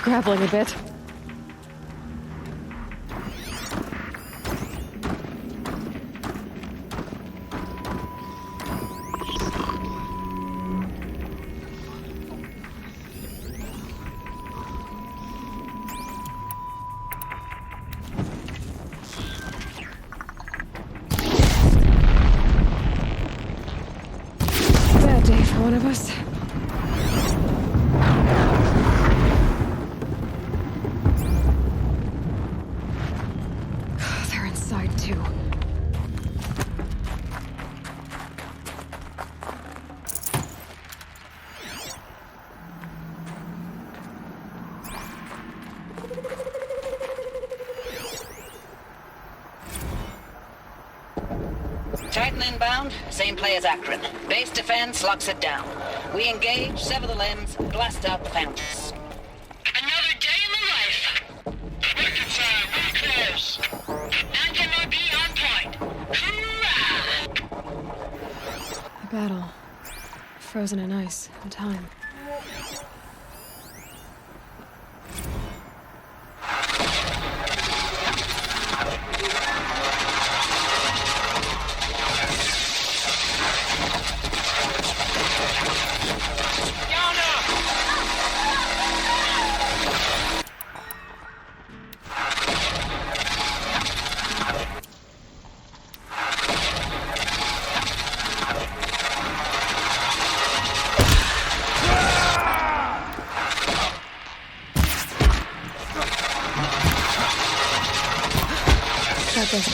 grappling a bit. Bad day for one of us. They're inside too. Titan inbound, same play as Akron. Base defense locks it down. We engage, sever the limbs, blast out the fountains. Another day in the life. Wicked time, we're close. MOB on point. Hoorah! A battle. Frozen in ice and time. Second.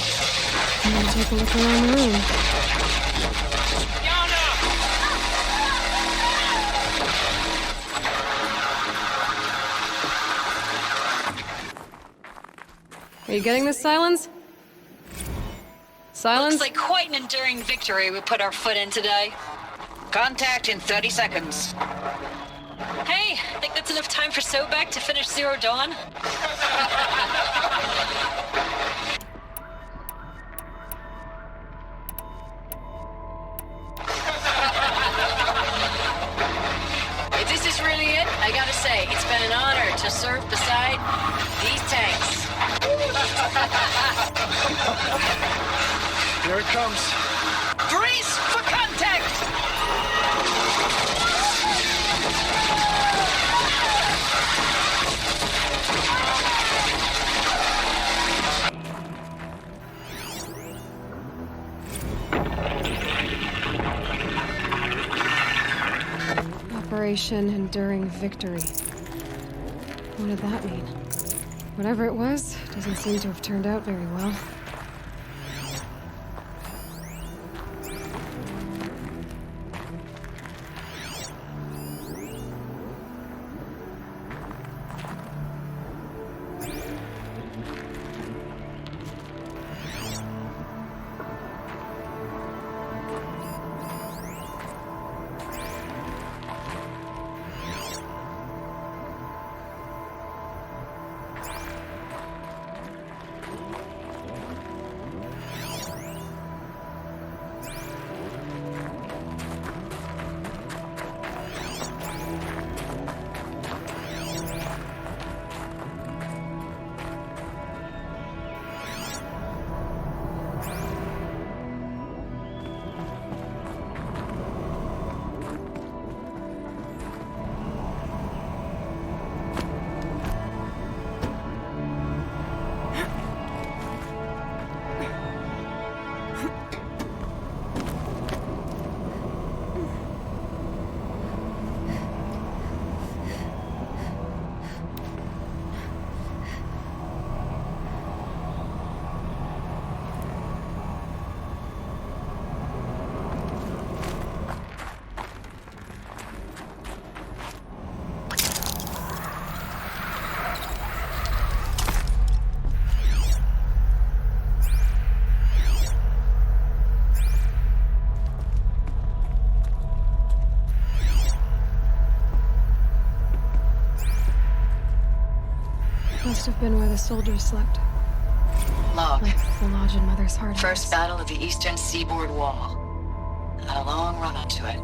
I'm gonna take a look around the room. Are you getting this, Silence? Silence? Looks like quite an enduring victory we put our foot in today. Contact in 30 seconds. Hey, think that's enough time for Sobek to finish Zero Dawn? If this is really it, I gotta say, it's been an honor to serve beside these tanks. Here it comes. Brace for contact! Operation Enduring Victory. What did that mean? Whatever it was, doesn't seem to have turned out very well. Must have been where the soldiers slept. Log. Like the lodge in Mother's Heart. First battle of the eastern seaboard wall. Had a long run onto it.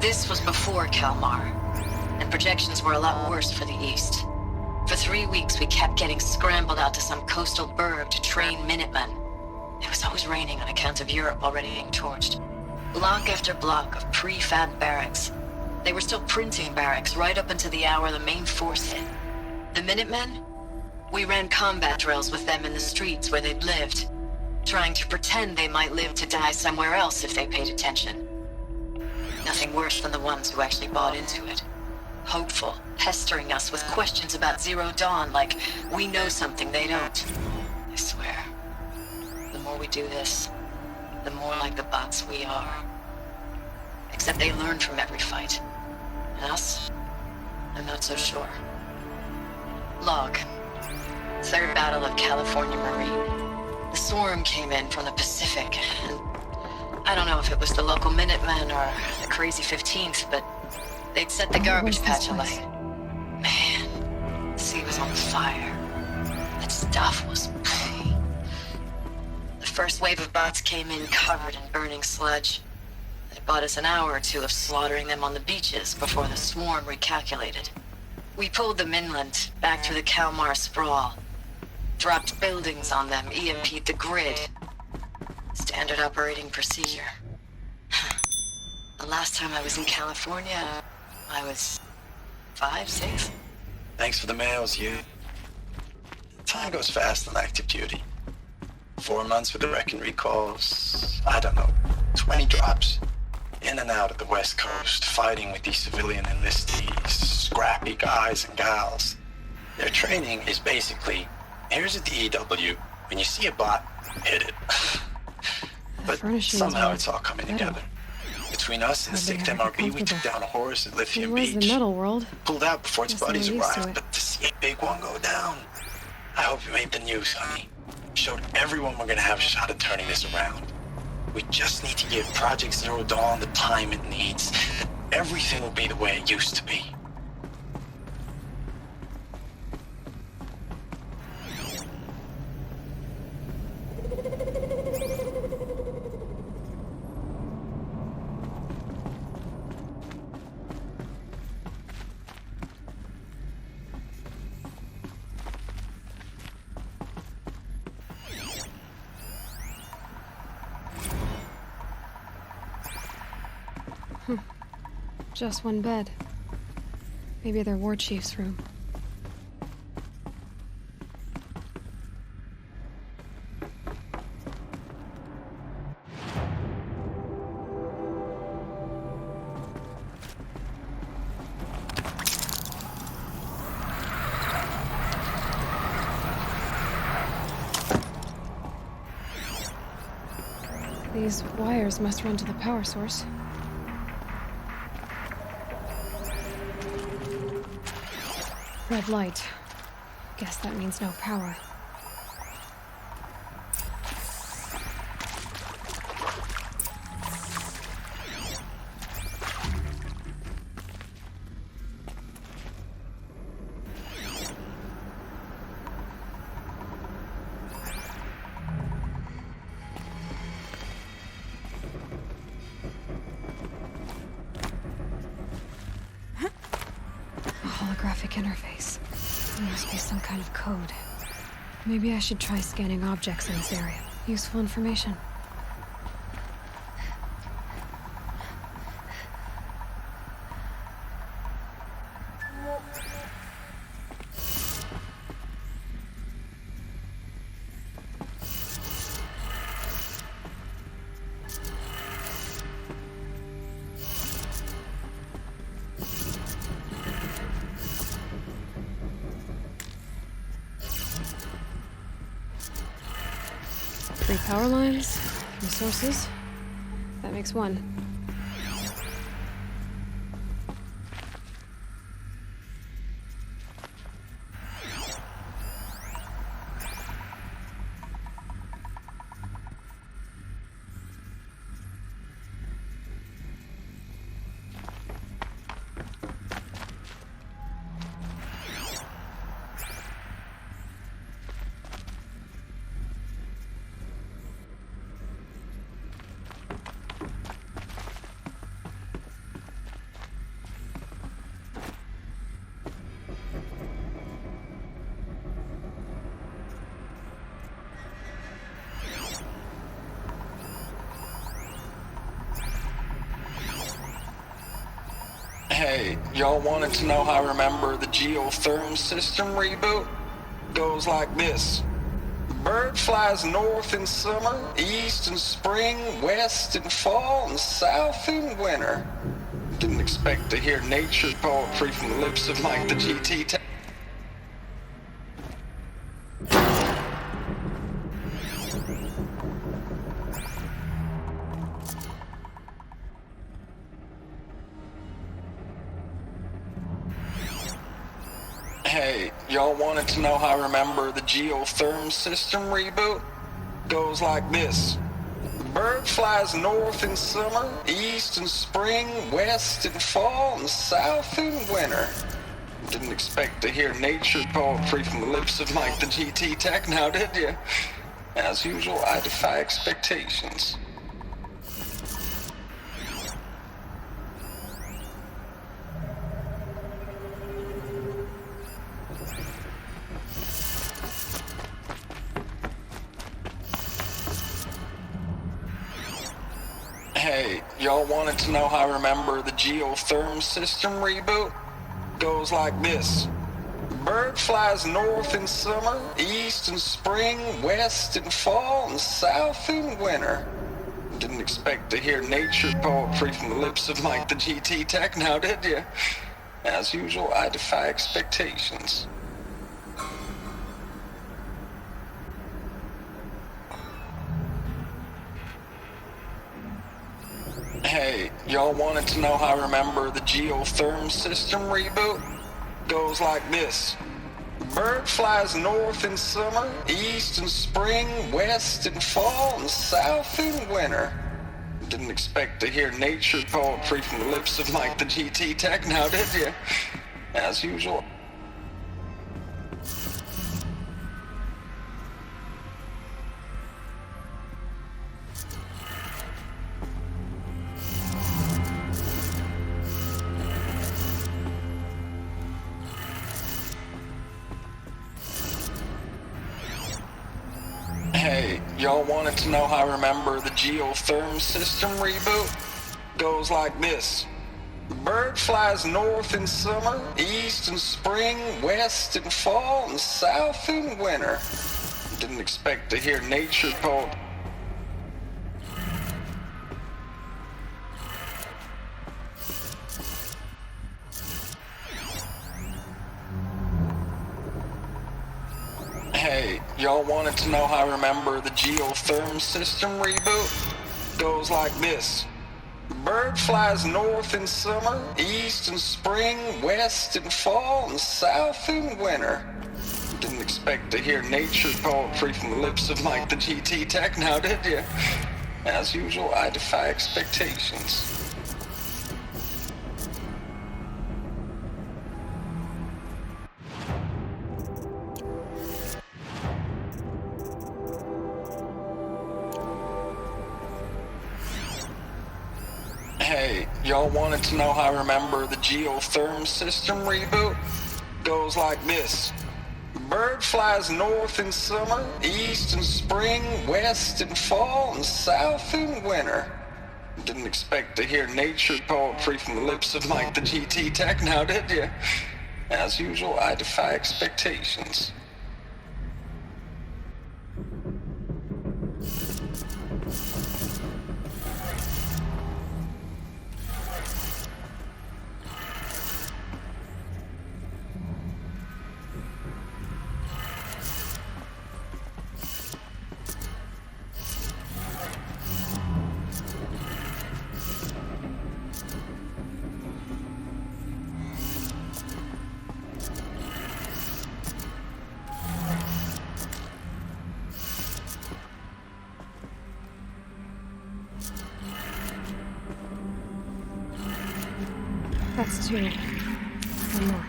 This was before Kalmar, and projections were a lot worse for the east. For 3 weeks, we kept getting scrambled out to some coastal burg to train Minutemen. It was always raining on account of Europe already being torched. Block after block of prefab barracks. They were still printing barracks right up until the hour the main force hit. The Minutemen? We ran combat drills with them in the streets where they'd lived, trying to pretend they might live to die somewhere else if they paid attention. Nothing worse than the ones who actually bought into it. Hopeful, pestering us with questions about Zero Dawn like we know something they don't. I swear, the more we do this, the more like the bots we are. Except they learn from every fight. Us? I'm not so sure. Log. Third Battle of California Marine. The swarm came in from the Pacific, and I don't know if it was the local Minutemen or the crazy 15th, but they'd set the garbage patch alight. Man, the sea was on fire. That stuff was... The first wave of bots came in covered in burning sludge. They bought us an hour or two of slaughtering them on the beaches before the swarm recalculated. We pulled them inland, back through the Kalmar sprawl. Dropped buildings on them, EMP'd the grid. Standard operating procedure. The last time I was in California, I was 5, 6? Thanks for the mails, you. Time goes fast on active duty. 4 months with the wreck and recalls, I don't know, 20 drops. In and out of the West Coast, fighting with these civilian enlistees, scrappy guys and gals. Their training is basically, here's a DEW, when you see a bot, hit it. But somehow it's all coming together. Between us and the 6th MRB, we took down a horse at Lithium Beach. The metal world. Pulled out before its buddies arrived, but to see a big one go down. I hope you made the news, honey. Showed everyone we're gonna have a shot at turning this around. We just need to give Project Zero Dawn the time it needs. Everything will be the way it used to be. Just one bed. Maybe their war chief's room. These wires must run to the power source. Red light. Guess that means no power. Holographic interface. There must be some kind of code. Maybe I should try scanning objects in this area. Useful information. Three power lines, 3 sources. That makes 1. Hey, y'all wanted to know how I remember the geotherm system reboot? Goes like this. Bird flies north in summer, east in spring, west in fall, and south in winter. Didn't expect to hear nature poetry from the lips of Mike the GT. Hey, y'all wanted to know how I remember the geotherm system reboot? Goes like this. Bird flies north in summer, east in spring, west in fall, and south in winter. Didn't expect to hear nature poetry from the lips of Mike the GT Tech now, did you? As usual, I defy expectations. Hey, y'all wanted to know how I remember the geotherm system reboot? Goes like this. Bird flies north in summer, east in spring, west in fall, and south in winter. Didn't expect to hear nature poetry from the lips of Mike the GT Tech now, did you? As usual, I defy expectations. Hey, y'all wanted to know how I remember the geotherm system reboot? Goes like this. Bird flies north in summer, east in spring, west in fall, and south in winter. Didn't expect to hear nature poetry from the lips of Mike the GT Tech now, did you? As usual. Hey, y'all wanted to know how I remember the geotherm system reboot? Goes like this. Bird flies north in summer, east in spring, west in fall, and south in winter. Didn't expect to hear nature poetry. Hey, y'all wanted to know how I remember the geotherm system reboot? Goes like this. Bird flies north in summer, east in spring, west in fall, and south in winter. Didn't expect to hear nature poetry from the lips of Mike the GT Tech now, did you? As usual, I defy expectations. Hey, y'all wanted to know how I remember the geotherm system reboot? Goes like this. Bird flies north in summer, east in spring, west in fall, and south in winter. Didn't expect to hear nature poetry from the lips of Mike the GT Tech now, did you? As usual, I defy expectations. That's two. One more.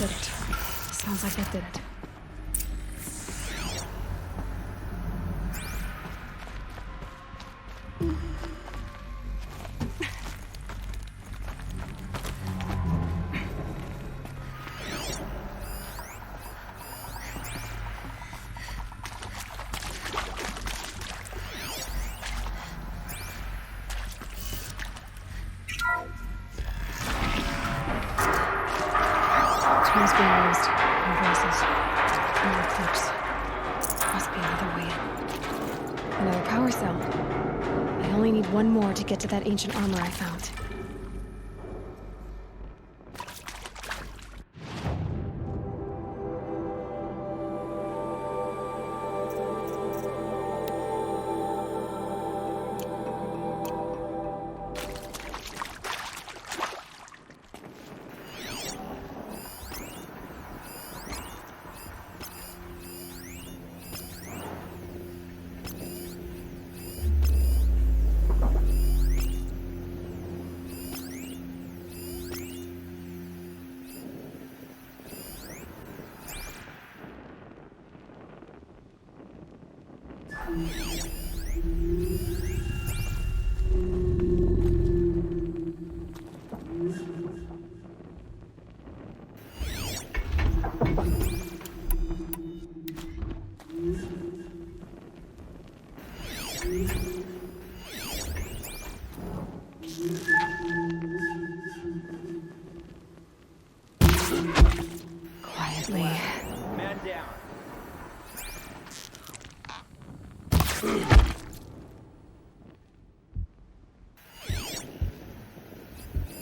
did it. Sounds like that did it. Tools being used. No voices. No clips. Must be another way in. Another power cell. I only need one more to get to that ancient armor I found. Quietly. Man down.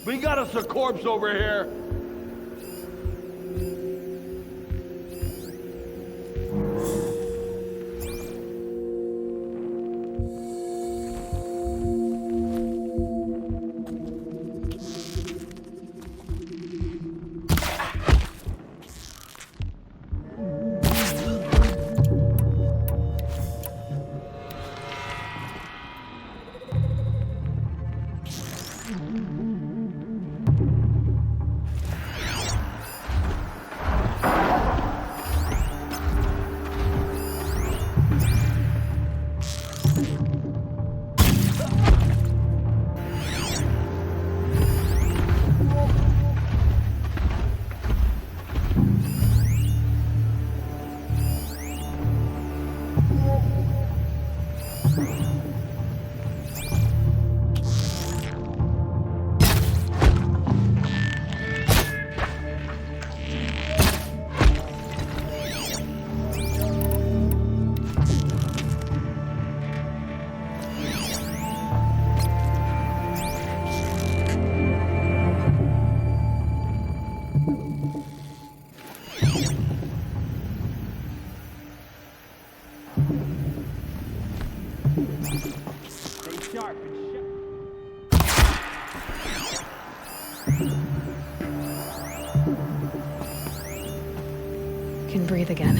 We got us a corpse over here. Stay sharp and Can breathe again.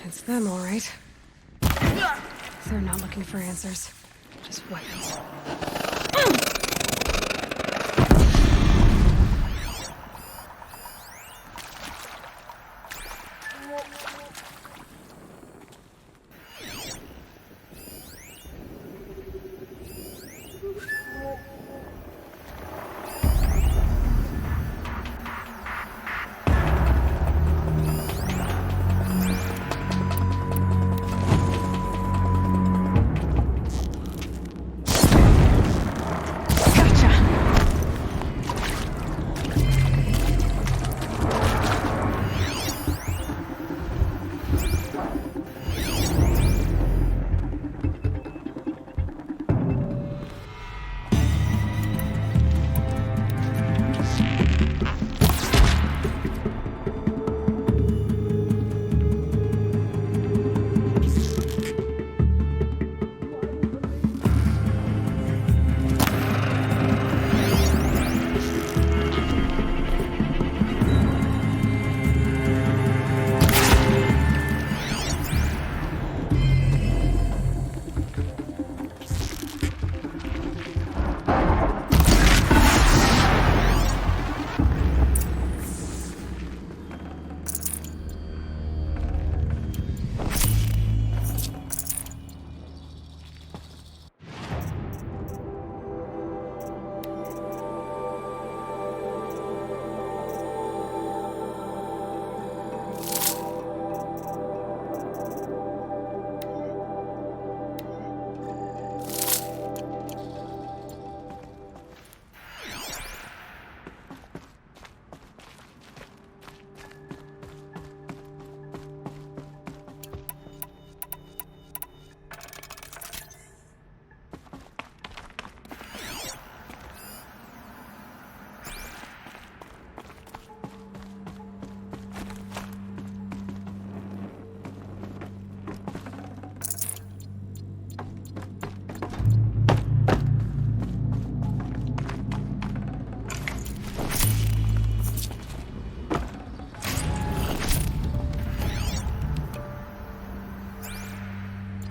It's them, all right. They're not looking for answers, just weapons.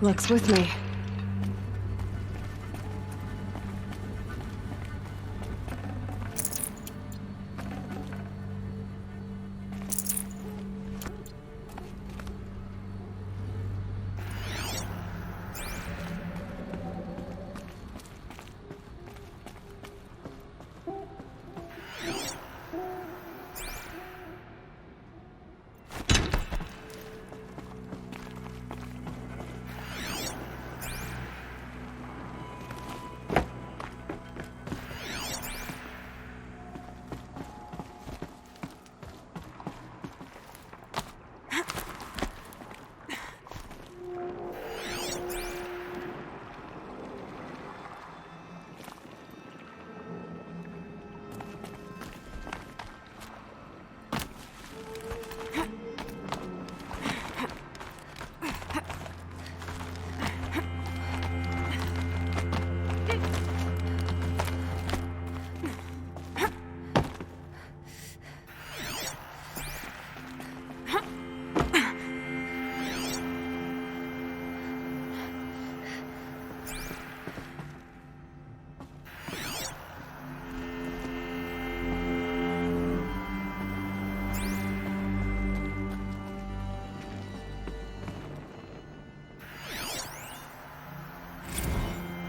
Luck's with me.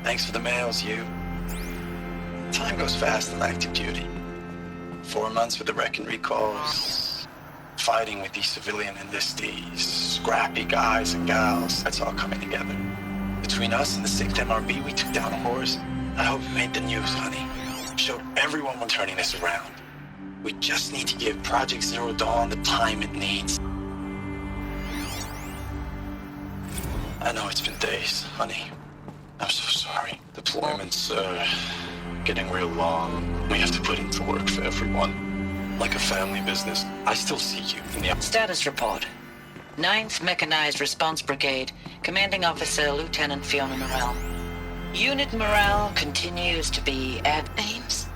Thanks for the mails, you. Time goes fast on active duty. 4 months with the wrecking recalls, fighting with these civilian enlistees, scrappy guys and gals, that's all coming together. Between us and the 6th MRB, we took down a horse. I hope it made the news, honey. Showed everyone we're turning this around. We just need to give Project Zero Dawn the time it needs. I know it's been days, honey. I'm so sorry. Deployment's, getting real long. We have to put into work for everyone. Like a family business. I still see you in the... Status report. 9th Mechanized Response Brigade, Commanding Officer Lieutenant Fiona Morrell. Unit morale continues to be at... Ames,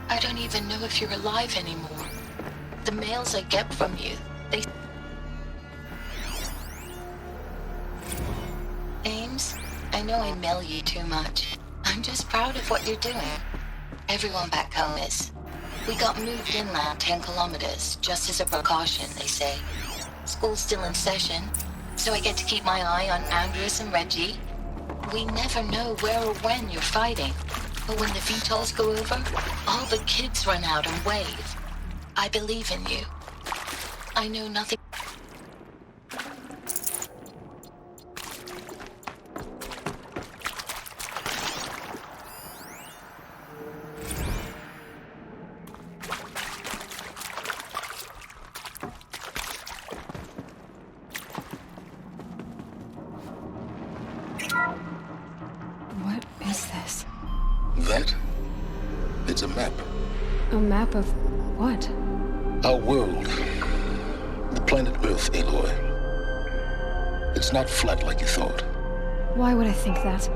I don't even know if you're alive anymore. The mails I get from you, they... Ames, I know I mail you too much. I'm just proud of what you're doing. Everyone back home is. We got moved inland 10 kilometers, just as a precaution, they say. School's still in session, so I get to keep my eye on Andrews and Reggie. We never know where or when you're fighting, but when the VTOLs go over, all the kids run out and wave. I believe in you. I know nothing. What is this? That? It's a map. A map of what? Our world. The planet Earth, Aloy. It's not flat like you thought. Why would I think that?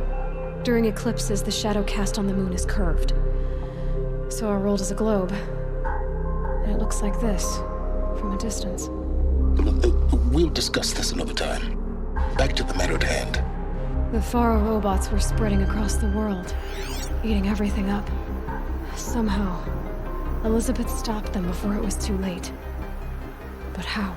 During eclipses, the shadow cast on the moon is curved. So our world is a globe. And it looks like this, from a distance. We'll discuss this another time. Back to the matter at hand. The Faro robots were spreading across the world, eating everything up. Somehow, Elizabeth stopped them before it was too late. But how?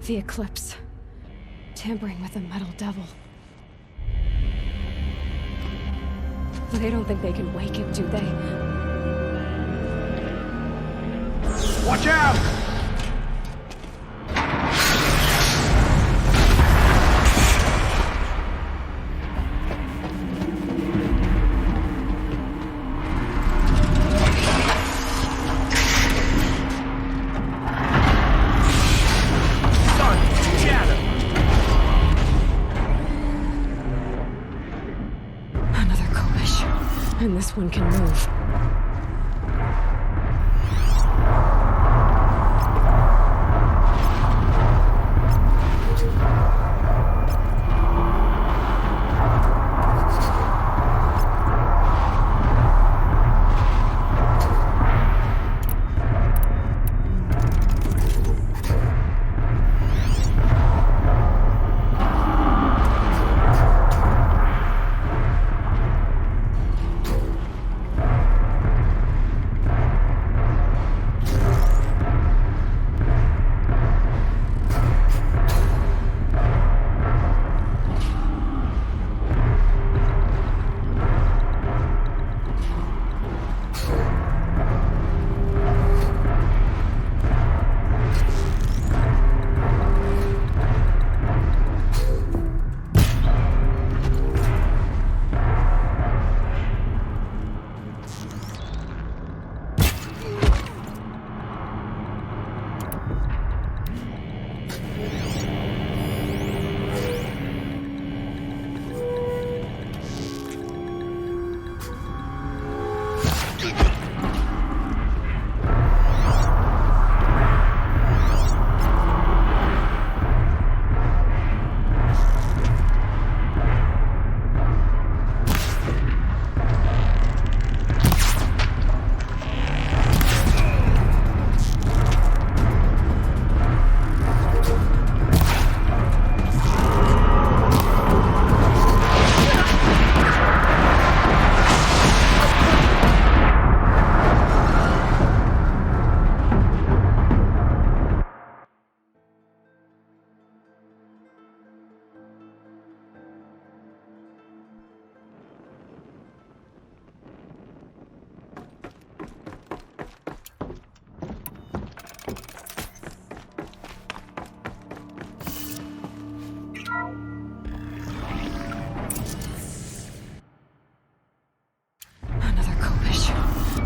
The eclipse. Tampering with the metal devil. They don't think they can wake it, do they? Watch out! Another Kobish. And this one can move.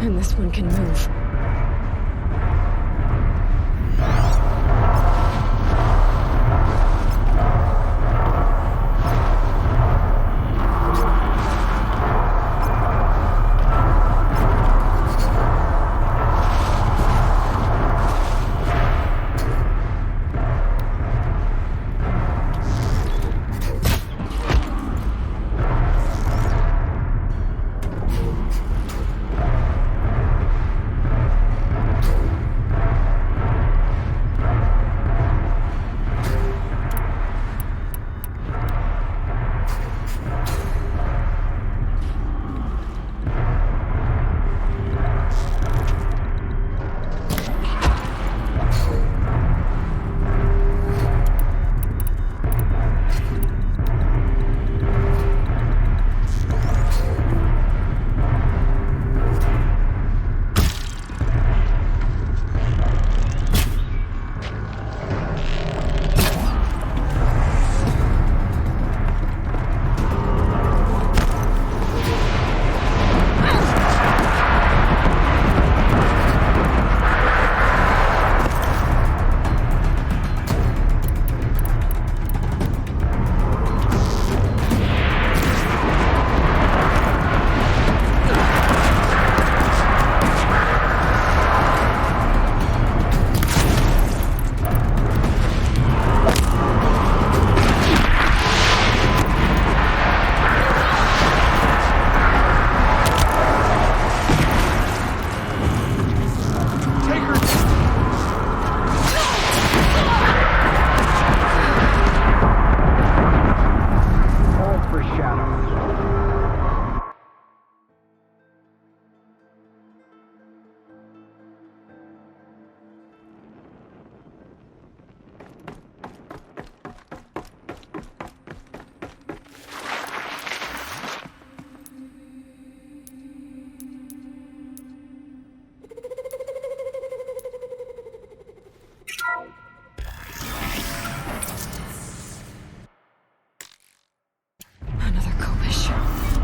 And this one can move.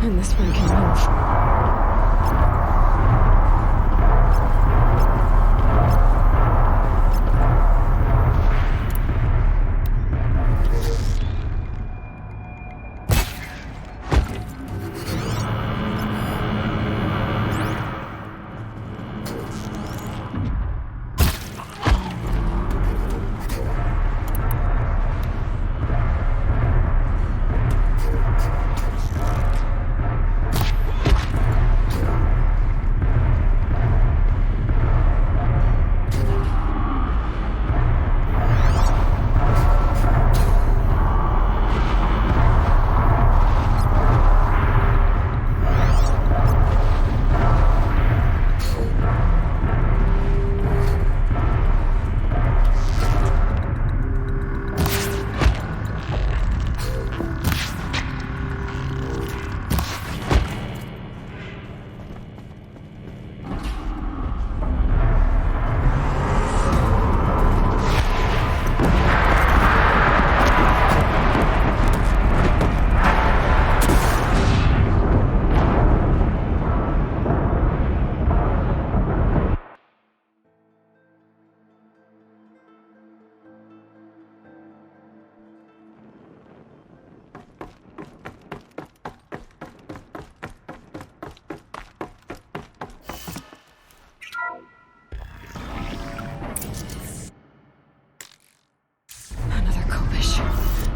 and this one can move.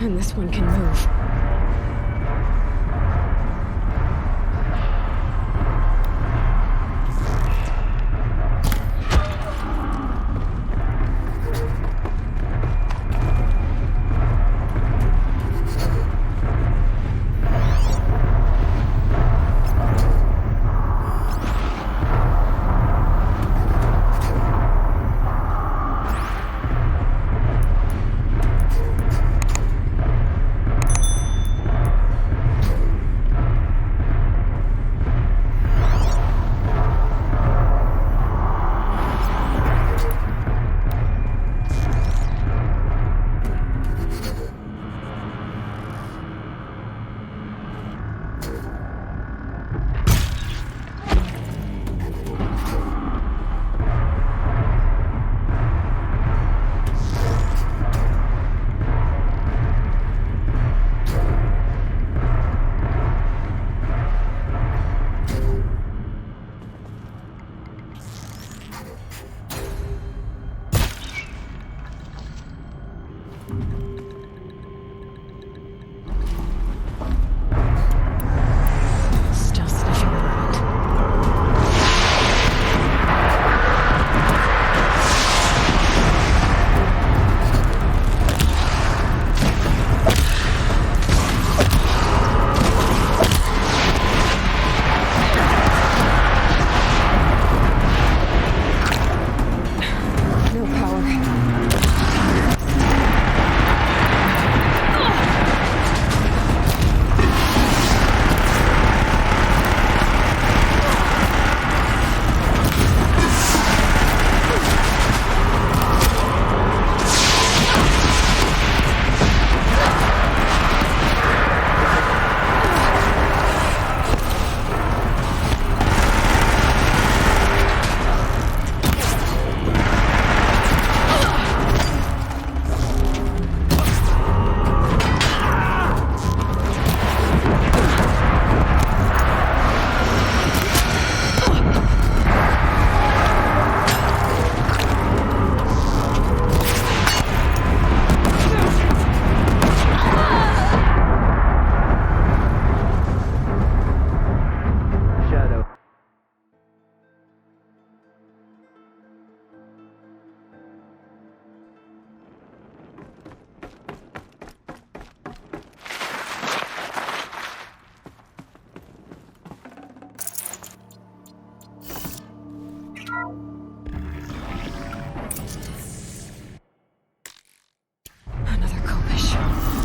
And this one can move.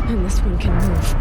And this one can move.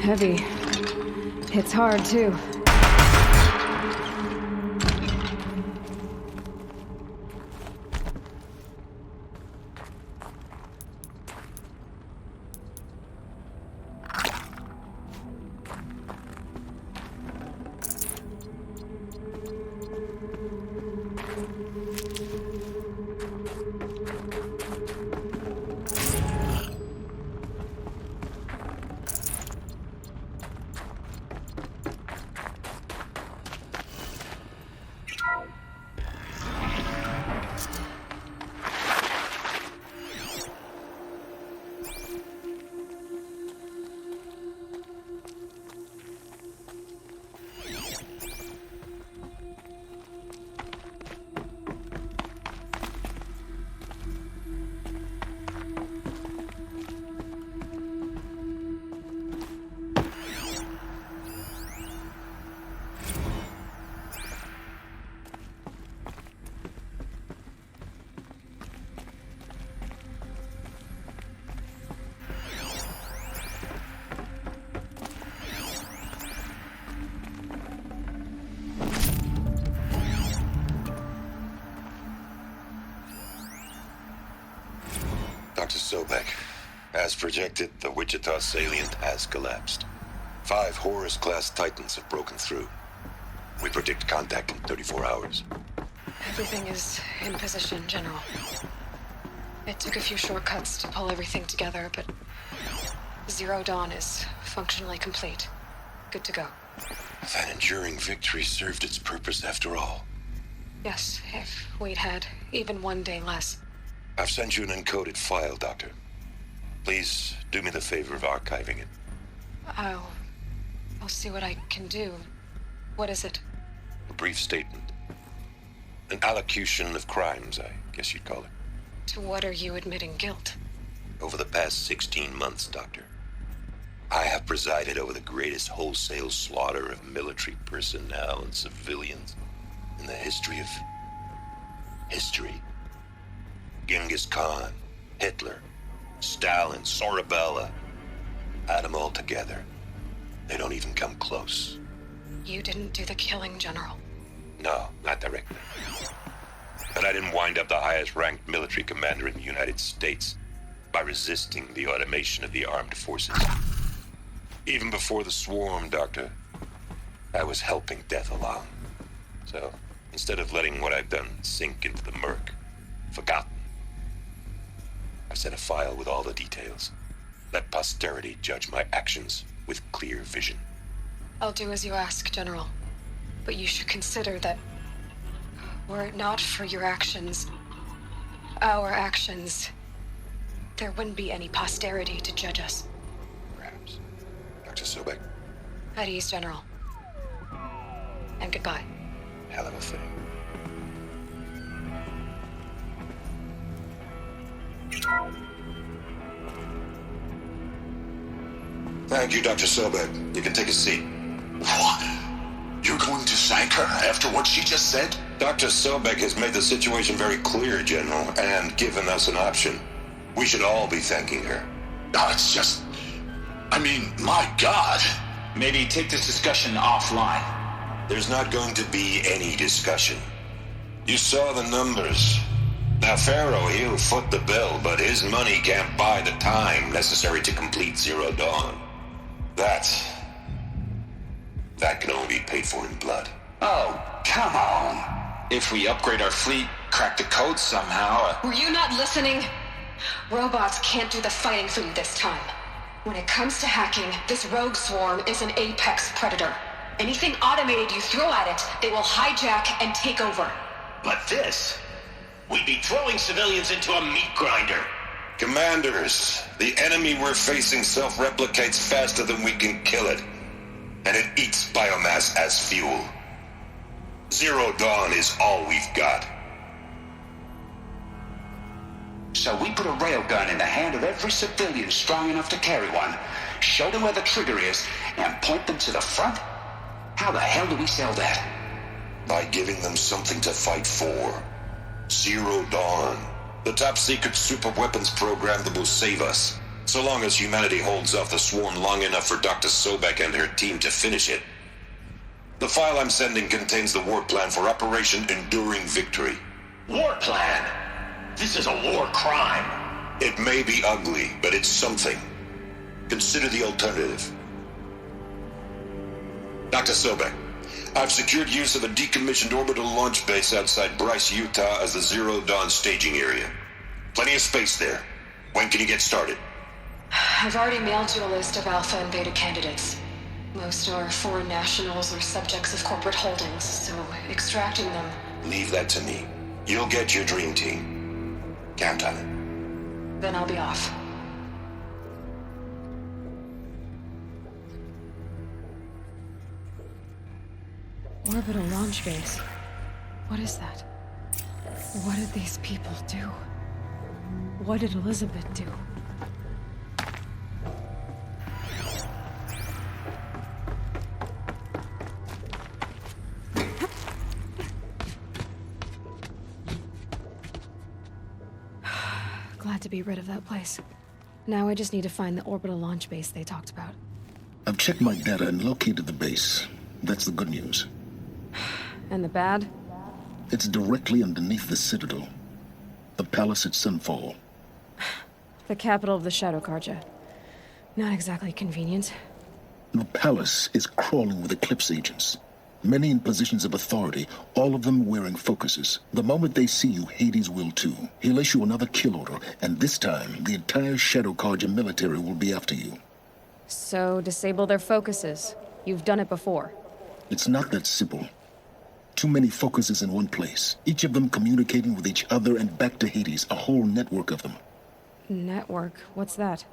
Heavy. Hits hard, too. Dr. Sobek, as projected, the Wichita salient has collapsed. 5 Horus-class Titans have broken through. We predict contact in 34 hours. Everything is in position, General. It took a few shortcuts to pull everything together, but Zero Dawn is functionally complete. Good to go. That enduring victory served its purpose after all. Yes, if we'd had even one day less. I've sent you an encoded file, Doctor. Please do me the favor of archiving it. I'll see what I can do. What is it? A brief statement. An allocution of crimes, I guess you'd call it. To what are you admitting guilt? Over the past 16 months, Doctor, I have presided over the greatest wholesale slaughter of military personnel and civilians in the history of history. Genghis Khan, Hitler, Stalin, Sorabella. Add them all together. They don't even come close. You didn't do the killing, General. No, not directly. But I didn't wind up the highest-ranked military commander in the United States by resisting the automation of the armed forces. Even before the swarm, Doctor, I was helping death along. So, instead of letting what I've done sink into the murk, forgotten, I sent a file with all the details. Let posterity judge my actions with clear vision. I'll do as you ask, General. But you should consider that were it not for your actions, our actions, there wouldn't be any posterity to judge us. Perhaps. Dr. Sobek, At ease, General. And goodbye. hell of a thing. Thank you, Dr. Sobek. You can take a seat. What? You're going to thank her after what she just said? Dr. Sobek has made the situation very clear, General, and given us an option. We should all be thanking her. No, it's just... I mean, my God. Maybe take this discussion offline. There's not going to be any discussion. You saw the numbers. Now, Pharaoh, he'll foot the bill, but his money can't buy the time necessary to complete Zero Dawn. That can only be paid for in blood. Oh, come on. If we upgrade our fleet, crack the code somehow... Were you not listening? Robots can't do the fighting for you this time. When it comes to hacking, this rogue swarm is an apex predator. Anything automated you throw at it, they will hijack and take over. But this... we'd be throwing civilians into a meat grinder. Commanders, the enemy we're facing self-replicates faster than we can kill it. And it eats biomass as fuel. Zero Dawn is all we've got. So we put a railgun in the hand of every civilian strong enough to carry one, show them where the trigger is, and point them to the front? How the hell do we sell that? By giving them something to fight for. Zero Dawn. The top secret super weapons program that will save us. So long as humanity holds off the swarm long enough for Dr. Sobek and her team to finish it. The file I'm sending contains the war plan for Operation Enduring Victory. War plan? This is a war crime. It may be ugly, but it's something. Consider the alternative. Dr. Sobek, I've secured use of a decommissioned orbital launch base outside Bryce, Utah as the Zero Dawn staging area. Plenty of space there. When can you get started? I've already mailed you a list of alpha and beta candidates. Most are foreign nationals or subjects of corporate holdings, so extracting them... Leave that to me. You'll get your dream team. Count on it. Then I'll be off. Orbital launch base. What is that? What did these people do? What did Elizabeth do? Glad to be rid of that place. Now I just need to find the orbital launch base they talked about. I've checked my data and located the base. That's the good news. And the bad? It's directly underneath the Citadel. The palace at Sunfall. The capital of the Shadow Carja. Not exactly convenient. The palace is crawling with Eclipse agents. Many in positions of authority, all of them wearing focuses. The moment they see you, Hades will too. He'll issue another kill order, and this time, the entire Shadow Carja military will be after you. So, disable their focuses. You've done it before. It's not that simple. Too many focuses in one place, each of them communicating with each other and back to Hades, a whole network of them. Network? What's that?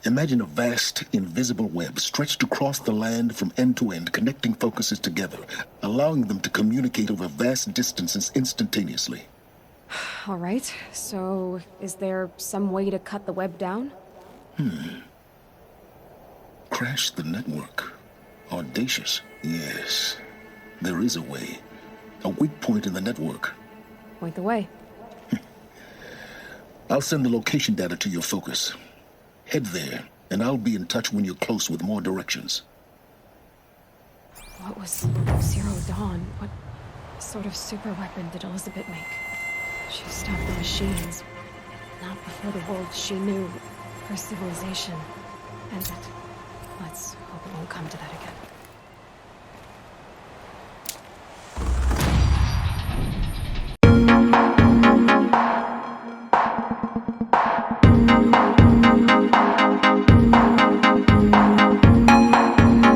Imagine a vast, invisible web stretched across the land from end to end, connecting focuses together, allowing them to communicate over vast distances instantaneously. All right, so is there some way to cut the web down? Crash the network. Audacious. Yes, there is a way. A weak point in the network. Point the way. I'll send the location data to your focus. Head there, and I'll be in touch when you're close with more directions. What was Zero Dawn? What sort of super weapon did Elizabeth make? She stopped the machines. Not before the world she knew. Her civilization ended. Let's hope it won't come to that again.